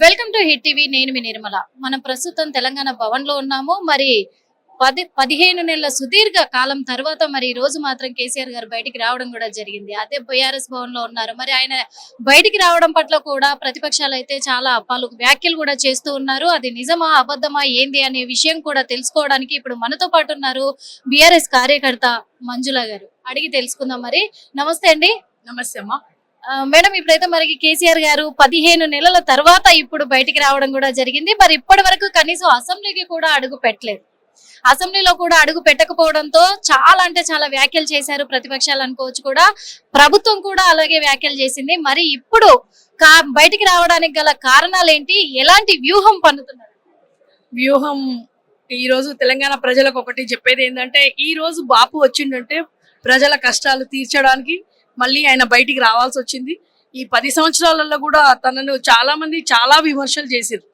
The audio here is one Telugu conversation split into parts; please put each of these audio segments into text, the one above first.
Welcome to hit TV. నేను మీ నిర్మల. మనం ప్రస్తుతం తెలంగాణ భవన్ లో ఉన్నాము. మరి 15 నెలల సుదీర్ఘ కాలం తర్వాత మరి ఈ రోజు మాత్రం కేసీఆర్ గారు బయటికి రావడం కూడా జరిగింది. అదే బీఆర్ఎస్ భవన్ లో ఉన్నారు. మరి ఆయన బయటికి రావడం పట్ల కూడా ప్రతిపక్షాలు అయితే చాలా పలు వ్యాఖ్యలు కూడా చేస్తూ ఉన్నారు. అది నిజమా అబద్ధమా ఏంది అనే విషయం కూడా తెలుసుకోవడానికి ఇప్పుడు మనతో పాటు ఉన్నారు బీఆర్ఎస్ కార్యకర్త మంజుల గారు. అడిగి తెలుసుకుందాం. మరి నమస్తే అండి. నమస్తే అమ్మా. మేడం, ఇప్పుడైతే మరి కేసీఆర్ గారు 15 నెలల తర్వాత ఇప్పుడు బయటికి రావడం కూడా జరిగింది. మరి ఇప్పటి వరకు కనీసం అసెంబ్లీకి కూడా అడుగు పెట్టలేదు. అసెంబ్లీలో కూడా అడుగు పెట్టకపోవడంతో చాలా అంటే చాలా వ్యాఖ్యలు చేశారు ప్రతిపక్షాలు అనుకోవచ్చు. కూడా ప్రభుత్వం కూడా అలాగే వ్యాఖ్యలు చేసింది. మరి ఇప్పుడు బయటికి రావడానికి గల కారణాలు ఏంటి? ఎలాంటి వ్యూహం పన్నుతున్నారు? వ్యూహం ఈ రోజు తెలంగాణ ప్రజలకు ఒకటి చెప్పేది ఏంటంటే, ఈ రోజు బాపు వచ్చిందంటే ప్రజల కష్టాలు తీర్చడానికి మళ్ళీ ఆయన బయటికి రావాల్సి వచ్చింది. ఈ 10 సంవత్సరాలలో కూడా తనను చాలా మంది చాలా విమర్శలు చేశారు.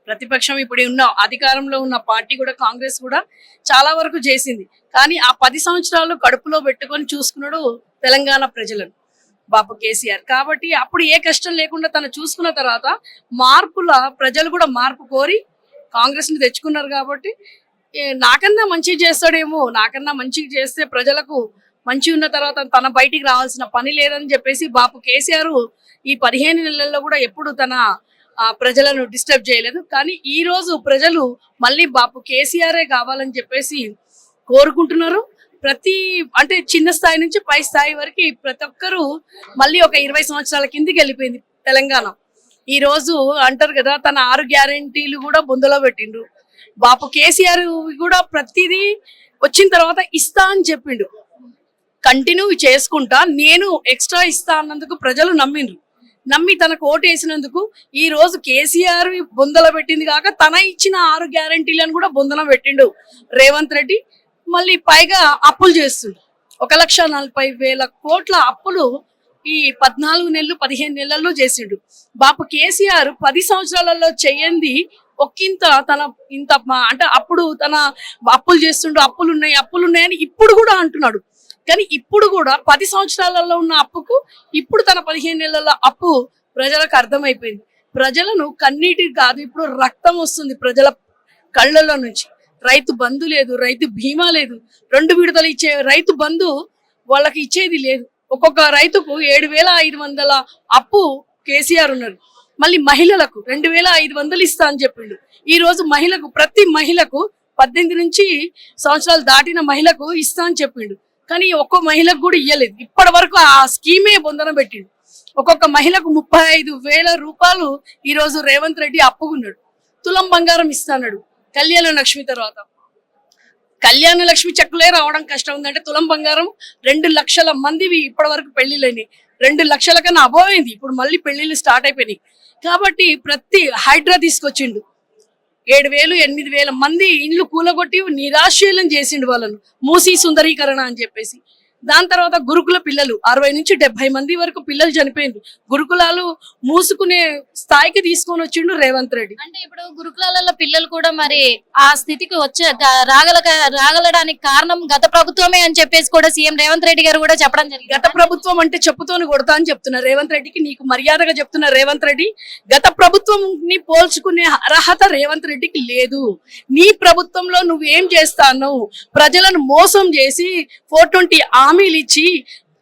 ప్రతిపక్షం ఇప్పుడు ఉన్న అధికారంలో ఉన్న పార్టీ కూడా కాంగ్రెస్ కూడా చాలా వరకు చేసింది. కానీ ఆ 10 సంవత్సరాలు కడుపులో పెట్టుకొని చూసుకున్నాడు తెలంగాణ ప్రజలను బాపు కేసీఆర్. కాబట్టి అప్పుడు ఏ కష్టం లేకుండా తను చూసుకున్న తర్వాత ప్రజలు కూడా మార్పు కోరి కాంగ్రెస్ ని తెచ్చుకున్నారు. కాబట్టి నాకన్నా మంచిగా చేస్తాడేమో, నాకన్నా మంచిగా చేస్తే ప్రజలకు మంచి ఉన్న తర్వాత తన బయటికి రావాల్సిన పని లేదని చెప్పేసి బాపు కేసీఆర్ ఈ 15 నెలల్లో కూడా ఎప్పుడు తన ప్రజలను డిస్టర్బ్ చేయలేదు. కానీ ఈ రోజు ప్రజలు మళ్ళీ బాపు కేసీఆరే కావాలని చెప్పేసి కోరుకుంటున్నారు. అంటే చిన్న స్థాయి నుంచి పై స్థాయి వరకు ప్రతి ఒక్కరు మళ్ళీ ఒక 20 సంవత్సరాల కిందికి వెళ్ళిపోయింది తెలంగాణ. ఈ రోజు అంటారు కదా, తన 6 గ్యారెంటీలు కూడా బొందలో పెట్టిండు బాపు కేసీఆర్. కూడా ప్రతిదీ వచ్చిన తర్వాత ఇస్తా అని చెప్పిండు. కంటిన్యూ చేసుకుంటా, నేను ఎక్స్ట్రా ఇస్తా అన్నందుకు ప్రజలు నమ్మి తనకు ఓటు వేసినందుకు ఈ రోజు కేసీఆర్ బొందల పెట్టింది కాక తన ఇచ్చిన 6 గ్యారెంటీలను కూడా బొందల పెట్టిండు రేవంత్ రెడ్డి. మళ్ళీ పైగా అప్పులు చేస్తుండు. 1,40,000 కోట్ల అప్పులు ఈ 14 నెలలు 15 నెలల్లో చేసిండు. బాపు కేసీఆర్ 10 సంవత్సరాలలో చెయ్యంది ఒక్కింత అంటే అప్పుడు తన అప్పులు చేస్తుండు, అప్పులున్నాయని ఇప్పుడు కూడా అంటున్నాడు. కానీ ఇప్పుడు కూడా 10 సంవత్సరాలలో ఉన్న అప్పుకు ఇప్పుడు తన 15 నెలల అప్పు ప్రజలకు అర్థమైపోయింది. ప్రజలను కన్నీటికి కాదు, ఇప్పుడు రక్తం వస్తుంది ప్రజల కళ్ళల్లో నుంచి. రైతు బంధు లేదు, రైతు బీమా లేదు, 2 విడతలు ఇచ్చే రైతు బంధు వాళ్ళకి ఇచ్చేది లేదు. ఒక్కొక్క రైతుకు 7,500 అప్పు కేసీఆర్ ఉన్నారు. మళ్ళీ మహిళలకు 2,500 ఇస్తా అని చెప్పిండు. ఈ రోజు ప్రతి మహిళకు 18 నుంచి సంవత్సరాలు దాటిన మహిళకు ఇస్తా అని చెప్పిండు. కానీ ఒక్కో మహిళకు కూడా ఇయ్యలేదు. ఇప్పటి వరకు ఆ స్కీమే బొందన పెట్టిండు. ఒక్కొక్క మహిళకు 35,000 రూపాయలు ఈ రోజు రేవంత్ రెడ్డి అప్పుకున్నాడు. తులం బంగారం ఇస్తాడు కళ్యాణ లక్ష్మి తర్వాత. కళ్యాణ లక్ష్మి చెక్కులే రావడం కష్టం ఉందంటే తులం బంగారం 2 లక్షల మందివి ఇప్పటి వరకు పెళ్లిళ్ళని 2 లక్షల కన్నా అబోయింది. ఇప్పుడు మళ్ళీ పెళ్లిళ్ళు స్టార్ట్ అయిపోయినాయి. కాబట్టి ప్రతి హైడ్రా తీసుకొచ్చిండు. 7,000 8,000 మంది ఇండ్లు కూలగొట్టి నిరాశీలం చేసిండు వాళ్ళను, మూసీ సుందరీకరణ అని చెప్పేసి. దాని తర్వాత గురుకుల పిల్లలు 60 నుంచి 70 మంది వరకు పిల్లలు చనిపోయింది. గురుకులాలు మూసుకునే స్థాయికి తీసుకొని వచ్చిండు రేవంత్ రెడ్డి. అంటే ఇప్పుడు గురుకులాలలో పిల్లలు కూడా మరి ఆ స్థితికి రాగలడానికి కారణం గత ప్రభుత్వమే అని చెప్పేసి కూడా సీఎం రేవంత్ రెడ్డి గారు కూడా చెప్పడం జరిగింది. గత ప్రభుత్వం అంటే చెప్పుతోని కొడతా అని చెప్తున్నారు రేవంత్ రెడ్డికి. నీకు మర్యాదగా చెప్తున్నారు రేవంత్ రెడ్డి, గత ప్రభుత్వం ని పోల్చుకునే అర్హత రేవంత్ రెడ్డికి లేదు. నీ ప్రభుత్వంలో నువ్వేం చేస్తావు? ప్రజలను మోసం చేసి 420 హామీలు ఇచ్చి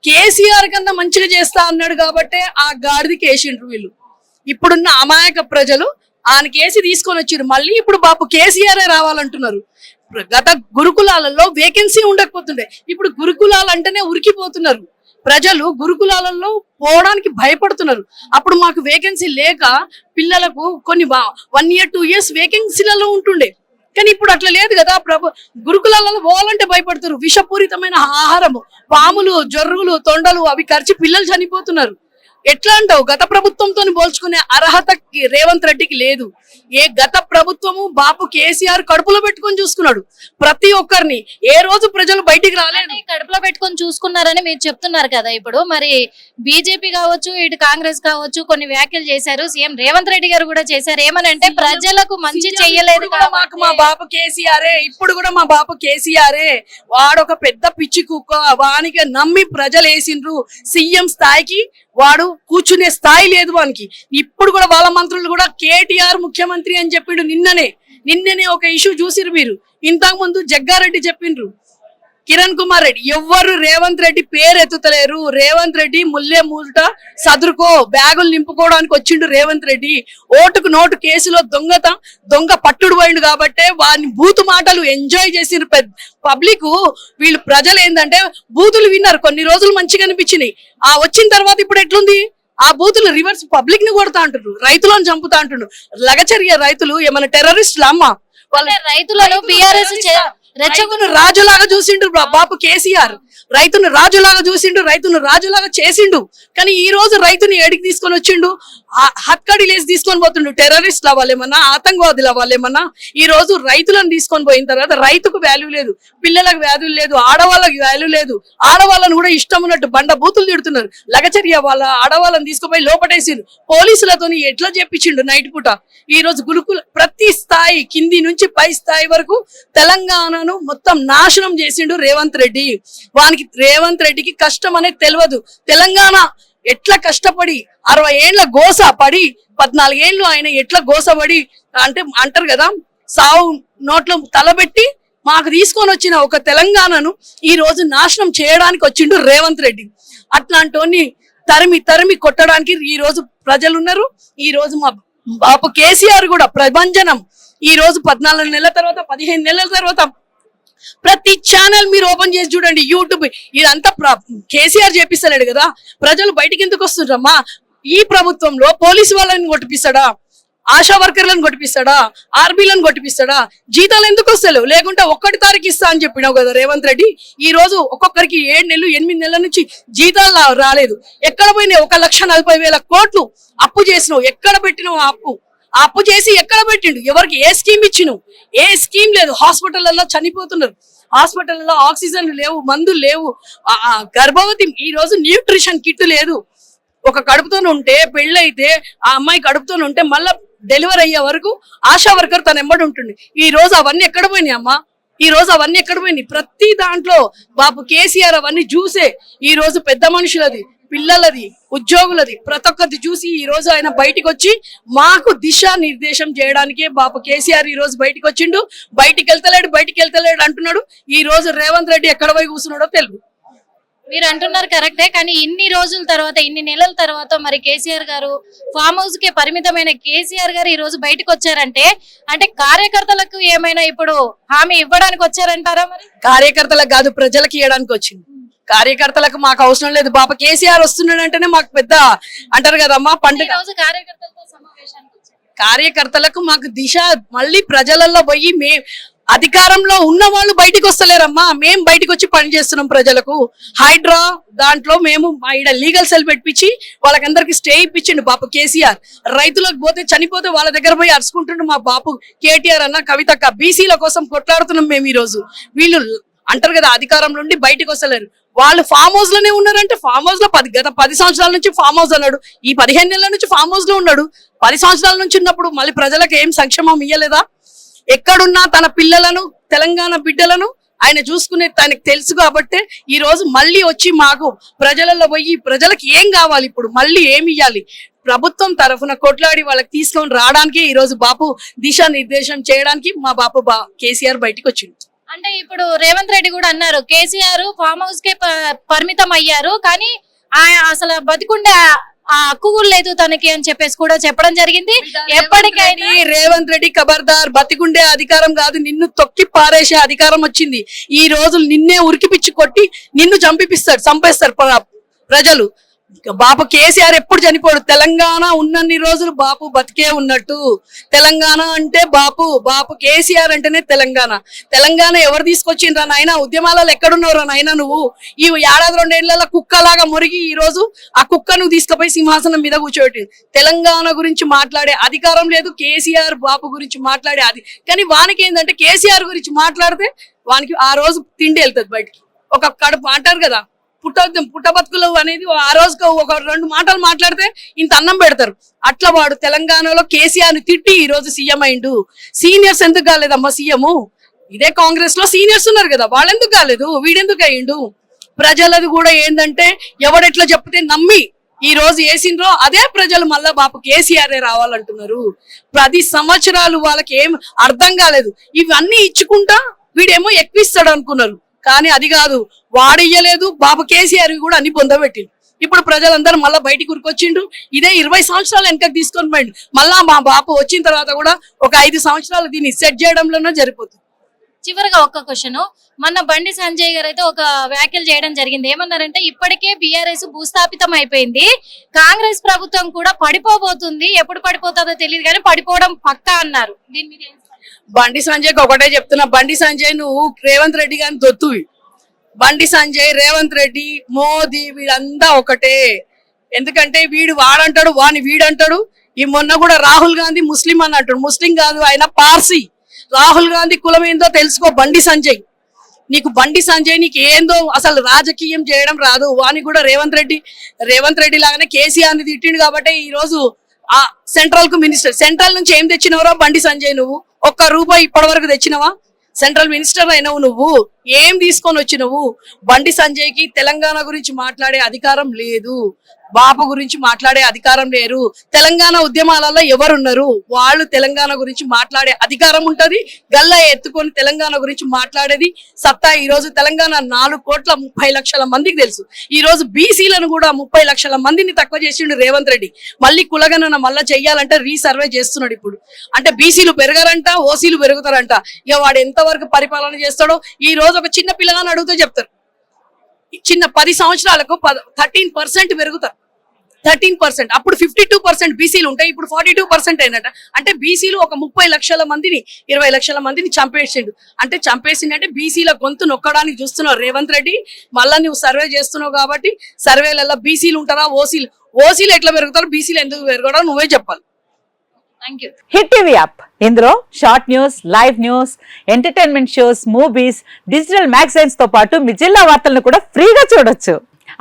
కేసీఆర్ కన్నా మంచిగా చేస్తా అన్నాడు కాబట్టి ఆ గాడిదికి వేసిండ్రు వీళ్ళు. ఇప్పుడున్న అమాయక ప్రజలు ఆయన కేసీ తీసుకొని వచ్చారు. మళ్ళీ ఇప్పుడు బాపు కేసీఆర్ రావాలంటున్నారు. గత గురుకులాలలో వేకెన్సీ ఉండకపోతుండే, ఇప్పుడు గురుకులాలు అంటేనే ఉరికిపోతున్నారు ప్రజలు. గురుకులాలలో పోవడానికి భయపడుతున్నారు. అప్పుడు మాకు వేకెన్సీ లేక పిల్లలకు కొన్ని 1 year 2 years వేకెన్సీలలో ఉంటుండే. కానీ ఇప్పుడు అట్లా లేదు కదా. గురుకులాలలో పోవాలంటే భయపడుతున్నారు. విషపూరితమైన ఆహారము, పాములు, జొర్రులు, తొండలు అవి ఖర్చు పిల్లలు చనిపోతున్నారు. ఎట్లా అంటావు? గత ప్రభుత్వంతో పోల్చుకునే అర్హత రేవంత్ రెడ్డికి లేదు. ఏ గత ప్రభుత్వము బాపు కేసీఆర్ కడుపులో పెట్టుకొని చూసుకున్నాడు ప్రతి ఒక్కరిని. ఏ రోజు ప్రజలు బయటికి రాలేదు. కడుపులో పెట్టుకొని చూసుకున్నారని మీరు చెప్తున్నారు కదా. ఇప్పుడు మరి బీజేపీ కావచ్చు, ఇటు కాంగ్రెస్ కావచ్చు కొన్ని వ్యాఖ్యలు చేశారు. సీఎం రేవంత్ రెడ్డి గారు కూడా చేశారు. ఏమనంటే ప్రజలకు మంచి చెయ్యలేదు. మాకు మా బాపు కేసీఆరే, ఇప్పుడు కూడా మా బాపు కేసీఆరే. వాడొక పెద్ద పిచ్చి కుక్క, వానికి నమ్మి ప్రజలు వేసిండ్రు. సీఎం స్థాయికి వాడు కూర్చునే స్థాయి లేదు వానికి. ఇప్పుడు కూడా వాళ్ళ మంత్రులు కూడా కేటీఆర్ ముఖ్యమంత్రి అని చెప్పిండు. నిన్ననే ఒక ఇష్యూ చూసిరు మీరు. ఇంతకు ముందు జగ్గారెడ్డి చెప్పిండ్రు, కిరణ్ కుమార్ రెడ్డి. ఎవ్వరు రేవంత్ రెడ్డి పేరు ఎత్తుతలేరు. రేవంత్ రెడ్డి ముల్లే మూట సదురుకో, బ్యాగులు నింపుకోవడానికి వచ్చిండు రేవంత్ రెడ్డి. ఓటుకు నోటు కేసులో దొంగ పట్టుడు పోయిండు కాబట్టే వారిని బూతు మాటలు ఎంజాయ్ చేసిరు పబ్లిక్. వీళ్ళు ప్రజలు ఏంటంటే బూతులు విన్నారు, కొన్ని రోజులు మంచిగా అనిపించినాయి. ఆ వచ్చిన తర్వాత ఇప్పుడు ఎట్లుంది, ఆ బూతులు రివర్స్ పబ్లిక్ ని కొడతా అంటున్నారు, రైతులను చంపుతా అంటున్నారు. లగచర్య రైతులు ఏమైనా టెర్రరిస్టులు అమ్మ? వాళ్ళ రైతులను బీఆర్ఎస్ రైతును రాజులాగా చూసిండు బాపు కేసీఆర్. రైతును రాజులాగా చూసిండు, రైతును రాజులాగా చేసిండు. కానీ ఈ రోజు రైతుని ఏడికి తీసుకొని వచ్చిండు, హక్కడి లేసి తీసుకొని పోతుండు. టెర్రరిస్టులు అవ్వాలేమన్నా, ఆతంకవాదులు అవ్వాలేమన్నా. ఈ రోజు రైతులను తీసుకొని పోయిన తర్వాత రైతుకు వాల్యూ లేదు, పిల్లలకు వాల్యూ లేదు, ఆడవాళ్ళకి వాల్యూ లేదు. ఆడవాళ్ళను కూడా ఇష్టం ఉన్నట్టు బండ బూతులు తిడుతున్నారు. లగచర్య వాళ్ళ ఆడవాళ్ళని తీసుకుపోయి లోపటేసిండు. పోలీసులతో ఎట్లా చెప్పించిండు నైట్ పూట. ఈ రోజు గురుకుల ప్రతి స్థాయి కింది నుంచి పై స్థాయి వరకు తెలంగాణను మొత్తం నాశనం చేసిండు రేవంత్ రెడ్డి. వానికి రేవంత్ రెడ్డికి కష్టం అనేది తెలియదు. తెలంగాణ ఎట్లా కష్టపడి 60 ఏళ్ల గోస పడి 14 ఏళ్ళు ఆయన ఎట్లా గోసపడి అంటే అంటారు కదా, సావు నోట్లో తలబెట్టి మాకు తీసుకొని వచ్చిన ఒక తెలంగాణను ఈ రోజు నాశనం చేయడానికి వచ్చిండు రేవంత్ రెడ్డి. అట్లాంటి తరిమి కొట్టడానికి ఈ రోజు ప్రజలు ఉన్నారు. ఈ రోజు మా బాపు కేసీఆర్ కూడా ప్రభంజనం. ఈ రోజు 14 నెలల తర్వాత 15 నెలల తర్వాత ప్రతి ఛానల్ మీరు ఓపెన్ చేసి చూడండి, యూట్యూబ్ ఇదంతా కేసీఆర్ చేపిస్తలేడు కదా. ప్రజలు బయటికి ఎందుకు వస్తుండ్రమ్మా? ఈ ప్రభుత్వంలో పోలీసు వాళ్ళని కొట్టిపిస్తాడా, ఆశా వర్కర్లను కొట్టిపిస్తాడా, ఆర్బీలను కొట్టిపిస్తాడా? జీతాలు ఎందుకు వస్తలేవు? లేకుంటే 1 తారీఖు ఇస్తా అని చెప్పినావు కదా రేవంత్ రెడ్డి. ఈ రోజు ఒక్కొక్కరికి 7 నెలలు 8 నెలల నుంచి జీతాలు రాలేదు. ఎక్కడ పోయినాయి? 1,40,000 కోట్లు అప్పు చేసినావు. ఎక్కడ పెట్టినావు ఆ అప్పు చేసి ఎక్కడ పెట్టిండు? ఎవరికి ఏ స్కీమ్ ఇచ్చినావు? ఏ స్కీమ్ లేదు. హాస్పిటల్లో చనిపోతున్నారు, హాస్పిటల్లో ఆక్సిజన్ లేవు, మందులు లేవు. గర్భవతి ఈ రోజు న్యూట్రిషన్ కిట్ లేదు. ఒక కడుపుతో ఉంటే పెళ్ళైతే ఆ అమ్మాయి కడుపుతో ఉంటే మళ్ళా డెలివరీ అయ్యే వరకు ఆశా వర్కర్ తన ఎంబడి ఉంటుంది. ఈ రోజు అవన్నీ ఎక్కడ పోయినాయి అమ్మా? ఈ రోజు అవన్నీ ఎక్కడ పోయినాయి? ప్రతి దాంట్లో బాబు కేసీఆర్ అవన్నీ చూసే ఈ రోజు పెద్ద మనుషులది, పిల్లలది, ఉద్యోగులది ప్రతి ఒక్కరిది చూసి ఈ రోజు ఆయన బయటికి వచ్చి మాకు దిశా నిర్దేశం చేయడానికే బాబు కేసీఆర్ ఈ రోజు బయటికి వచ్చిండు. బయటికి వెళ్తలేడు అంటున్నాడు. ఈ రోజు రేవంత్ రెడ్డి ఎక్కడ పోయి కూర్చున్నాడో తెలుగు. మీరు అంటున్నారు కరెక్టే, కానీ ఇన్ని రోజుల తర్వాత, ఇన్ని నెలల తర్వాత మరి కేసీఆర్ గారు ఫామ్ హౌస్ కే పరిమితమైన కేసీఆర్ గారు ఈ రోజు బయటకు వచ్చారంటే, అంటే కార్యకర్తలకు ఏమైనా ఇప్పుడు హామీ ఇవ్వడానికి వచ్చారంటారా? మరి కార్యకర్తలకు కాదు, ప్రజలకు ఇవ్వడానికి వచ్చింది. కార్యకర్తలకు మాకు అవసరం లేదు. బాబా కేసీఆర్ వస్తున్నాడు అంటేనే మాకు పెద్ద అంటారు కదమ్మా పండుగ. కార్యకర్తలకు మాకు దిశ మళ్ళీ ప్రజలలో పోయి అధికారంలో ఉన్న వాళ్ళు బయటికి వస్తలేరమ్మా. మేము బయటకు వచ్చి పని చేస్తున్నాం ప్రజలకు. హైడ్రా దాంట్లో మేము లీగల్ సెల్ పెట్టించి వాళ్ళకందరికి స్టే ఇప్పించిండు బాపు కేసీఆర్. రైతులకు పోతే చనిపోతే వాళ్ళ దగ్గర పోయి అరుచుకుంటుండు మా బాపు కేటీఆర్ అన్న, కవితక్క. బీసీల కోసం కొట్లాడుతున్నాం మేము. ఈ రోజు వీళ్ళు అంటారు కదా అధికారం నుండి బయటకు వస్తలేరు. వాళ్ళు ఫామ్ హౌస్ లోనే ఉన్నారంటే, ఫామ్ హౌస్ లో గత 10 సంవత్సరాల నుంచి ఫామ్ హౌస్ అన్నాడు. ఈ 15 నెలల నుంచి ఫామ్ హౌస్ లో ఉన్నాడు. 10 సంవత్సరాల నుంచి ఉన్నప్పుడు మళ్ళీ ప్రజలకు ఏం సంక్షేమం ఇయ్యలేదా? ఎక్కడున్నా తన పిల్లలను, తెలంగాణ బిడ్డలను ఆయన చూసుకునే తనకు తెలుసు కాబట్టి ఈ రోజు మళ్ళీ వచ్చి మాకు ప్రజలలో పోయి ప్రజలకు ఏం కావాలి, ఇప్పుడు మళ్ళీ ఏమి ఇవ్వాలి, ప్రభుత్వం తరఫున కొట్లాడి వాళ్ళకి తీసుకొని రావడానికి ఈ రోజు బాపు దిశా నిర్దేశం చేయడానికి మా బాపు కేసీఆర్ బయటికి వచ్చింది. అంటే ఇప్పుడు రేవంత్ రెడ్డి కూడా అన్నారు కేసీఆర్ ఫామ్ హౌస్ కే పరిమితం అయ్యారు, కానీ అసలు బతికుండే ఆ హక్కు కూడా లేదు తనకి అని చెప్పేసి కూడా చెప్పడం జరిగింది. ఎప్పటికైనా రేవంత్ రెడ్డి ఖబర్దార్, బతికుండే అధికారం కాదు, నిన్ను తొక్కి పారేసే అధికారం వచ్చింది. ఈ రోజు నిన్నే ఉరికిపిచ్చి కొట్టి నిన్ను చంపేస్తారు ప్రజలు. బాపు కేసీఆర్ ఎప్పుడు చనిపోడు. తెలంగాణ ఉన్నన్ని రోజులు బాపు బతికే ఉన్నట్టు. తెలంగాణ అంటే బాపు కేసీఆర్ అంటేనే తెలంగాణ ఎవరు తీసుకొచ్చిండ్రా నాయన? ఉద్యమాలలో ఎక్కడున్నావురా నాయన నువ్వు? ఈ 1-2 ఏళ్ల కుక్కలాగా మురిగి ఈ రోజు ఆ కుక్కను తీసుకుపోయి సింహాసనం మీద కూర్చోబెట్టి తెలంగాణ గురించి మాట్లాడే అధికారం లేదు. కేసీఆర్ బాపు గురించి మాట్లాడే కానీ వానికి ఏంటంటే కేసీఆర్ గురించి మాట్లాడితే వానికి ఆ రోజు తిండి వెళ్తుంది బయటికి. ఒక కడుపు అంటారు కదా, పుట్టబతుకులు అనేది ఆ రోజుకు ఒక 2 మాటలు మాట్లాడితే ఇంత అన్నం పెడతారు. అట్లా వాడు తెలంగాణలో కేసీఆర్ ని తిట్టి ఈ రోజు సీఎం అయిండు. సీనియర్స్ ఎందుకు కాలేదమ్మా సీఎం? ఇదే కాంగ్రెస్ లో సీనియర్స్ ఉన్నారు కదా, వాళ్ళు ఎందుకు కాలేదు? వీడెందుకు అయ్యిండు? ప్రజలది కూడా ఏంటంటే ఎవడెట్లా చెప్తే నమ్మి ఈ రోజు వేసిండ్రో అదే ప్రజలు మళ్ళా బాపు కేసీఆర్ రావాలంటున్నారు. 10 సంవత్సరాలు వాళ్ళకి ఏం అర్థం కాలేదు. ఇవన్నీ ఇచ్చుకుంటా వీడేమో ఎక్కువిస్తాడు అనుకున్నారు, కానీ అది కాదు. వాడు ఇయ్యలేదు, బాపు కేసీఆర్ కూడా అన్ని పొందబెట్టిండు. ఇప్పుడు ప్రజలందరూ మళ్ళీ బయటికి ఉరికొచ్చిండ్రు. ఇదే 20 సంవత్సరాలు వెనకకి తీసుకొని పోయిండు. మళ్ళా మా బాపు వచ్చిన తర్వాత కూడా ఒక 5 సంవత్సరాలు దీన్ని సెట్ చేయడంలోనే సరిపోతుంది. చివరిగా ఒక్క క్వశ్చన్, మొన్న బండి సంజయ్ గారు అయితే ఒక వ్యాఖ్యలు చేయడం జరిగింది. ఏమన్నారంటే ఇప్పటికే బీఆర్ఎస్ భూస్థాపితం అయిపోయింది, కాంగ్రెస్ ప్రభుత్వం కూడా పడిపోబోతుంది, ఎప్పుడు పడిపోతుందో తెలియదు కానీ పడిపోవడం పక్కా అన్నారు. దీని మీద ఏం చెప్తారు? బండి సంజయ్కి ఒకటే చెప్తున్నా, బండి సంజయ్ నువ్వు రేవంత్ రెడ్డి గారిని దొత్తువి. బండి సంజయ్, రేవంత్ రెడ్డి, మోదీ వీళ్ళంతా ఒకటే. ఎందుకంటే వీడు వాడంటాడు, వాని వీడంటాడు. ఈ మొన్న కూడా రాహుల్ గాంధీ ముస్లిం అని అంటాడు. ముస్లిం కాదు, ఆయన పార్సీ. రాహుల్ గాంధీ కులం ఏందో తెలుసుకో బండి సంజయ్. బండి సంజయ్ నీకు ఏందో అసలు రాజకీయం చేయడం రాదు. వాని కూడా రేవంత్ రెడ్డి లాగానే కేసీఆర్ ని తిట్టిండు కాబట్టి ఈ రోజు ఆ సెంట్రల్ కు మినిస్టర్. సెంట్రల్ నుంచి ఏం తెచ్చినవరో బండి సంజయ్ నువ్వు? ₹1 ఇప్పటి వరకు తెచ్చినవా? సెంట్రల్ మినిస్టర్ అయినవు నువ్వు, ఏం తీసుకొని వచ్చినవు? బండి సంజయ్ కి తెలంగాణ గురించి మాట్లాడే అధికారం లేదు, బాపు గురించి మాట్లాడే అధికారం లేరు. తెలంగాణ ఉద్యమాలలో ఎవరున్నారు? వాళ్ళు తెలంగాణ గురించి మాట్లాడే అధికారం ఉంటది. గల్లా ఎత్తుకొని తెలంగాణ గురించి మాట్లాడేది సత్తా ఈ రోజు తెలంగాణ 4,30,00,000 మందికి తెలుసు. ఈ రోజు బీసీలను కూడా 30 లక్షల మందిని తక్కువ చేసిండు రేవంత్ రెడ్డి. మళ్ళీ కులగణన మళ్ళా చెయ్యాలంటే రీసర్వే చేస్తున్నాడు ఇప్పుడు. అంటే బీసీలు పెరగరంట, ఓసీలు పెరుగుతారంట. ఇక వాడు ఎంతవరకు పరిపాలన చేస్తాడో ఈ రోజు ఒక చిన్న పిల్లగాని అడిగితే చెప్తారు. చిన్న 10 సంవత్సరాలకు 13% పెరుగుతారు. 13%. అప్పుడు 52% బీసీలు ఉంటాయి, ఇప్పుడు 42% అయినట. అంటే బీసీలు ఒక 30 లక్షల మందిని 20 లక్షల మందిని చంపేసిండు. అంటే చంపేసిందంటే బీసీల గొంతు నొక్కడానికి చూస్తున్నావు రేవంత్ రెడ్డి. మళ్ళా నువ్వు సర్వే చేస్తున్నావు కాబట్టి సర్వేలలో బీసీలు ఉంటారా, ఓసీలు ఎట్లా పెరుగుతారు, బీసీలు ఎందుకు పెరగడం నువ్వే చెప్పాలి. హిట్ టీవీ యాప్, ఇందులో short news, live news, entertainment shows, movies, digital magazines తో పాటు మీ జిల్లా వార్తలను కూడా ఫ్రీగా చూడొచ్చు.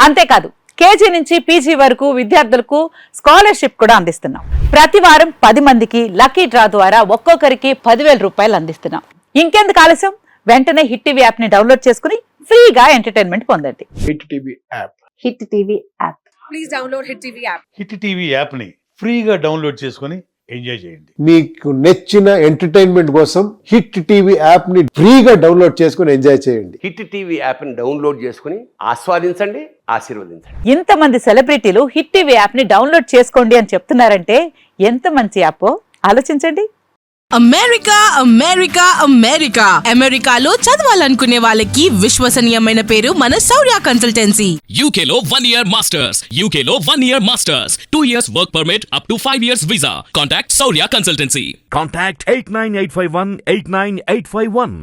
అంతేకాదు కేజీ నుంచి పీజీ వరకు విద్యార్థులకు స్కాలర్షిప్ కూడా అందిస్తున్నాం. ప్రతి వారం 10 మందికి లక్కీ డ్రా ద్వారా ఒక్కొక్కరికి 10,000 రూపాయలు అందిస్తున్నాం. ఇంకెందుకు ఆలస్యం, వెంటనే హిట్ టీవీ యాప్ ని డౌన్లోడ్ చేసుకుని ఫ్రీగా ఎంటర్టైన్మెంట్ పొందండి. Hit TV app. Hit TV app. Please download hit TV app. Hit TV app ని ఫ్రీగా డౌన్లోడ్ చేసుకొని ఎంజాయ్ చేయండి. మీకు నచ్చిన ఎంటర్టైన్మెంట్ కోసం హిట్ టీవీ యాప్ ని ఫ్రీగా డౌన్లోడ్ చేసుకొని ఎంజాయ్ చేయండి. హిట్ టీవీ యాప్ ని డౌన్లోడ్ చేసుకుని ఆస్వాదించండి, ఆశీర్వదించండి. ఇంతమంది సెలబ్రిటీలు హిట్ టీవీ యాప్ ని డౌన్లోడ్ చేసుకోండి అని చెప్తున్నారంటే ఎంత మంచి యాప్ ఆలోచించండి. అమెరికాలో చదవాలనుకునే వాళ్ళకి విశ్వసనీయమైన పేరు మన శౌర్య కన్సల్టెన్సీ. UK లో 1 year masters, UK లో 1 year masters, 2 years work permit up to 5 years visa. Contact Saurya Consultancy. Contact 89851 89851.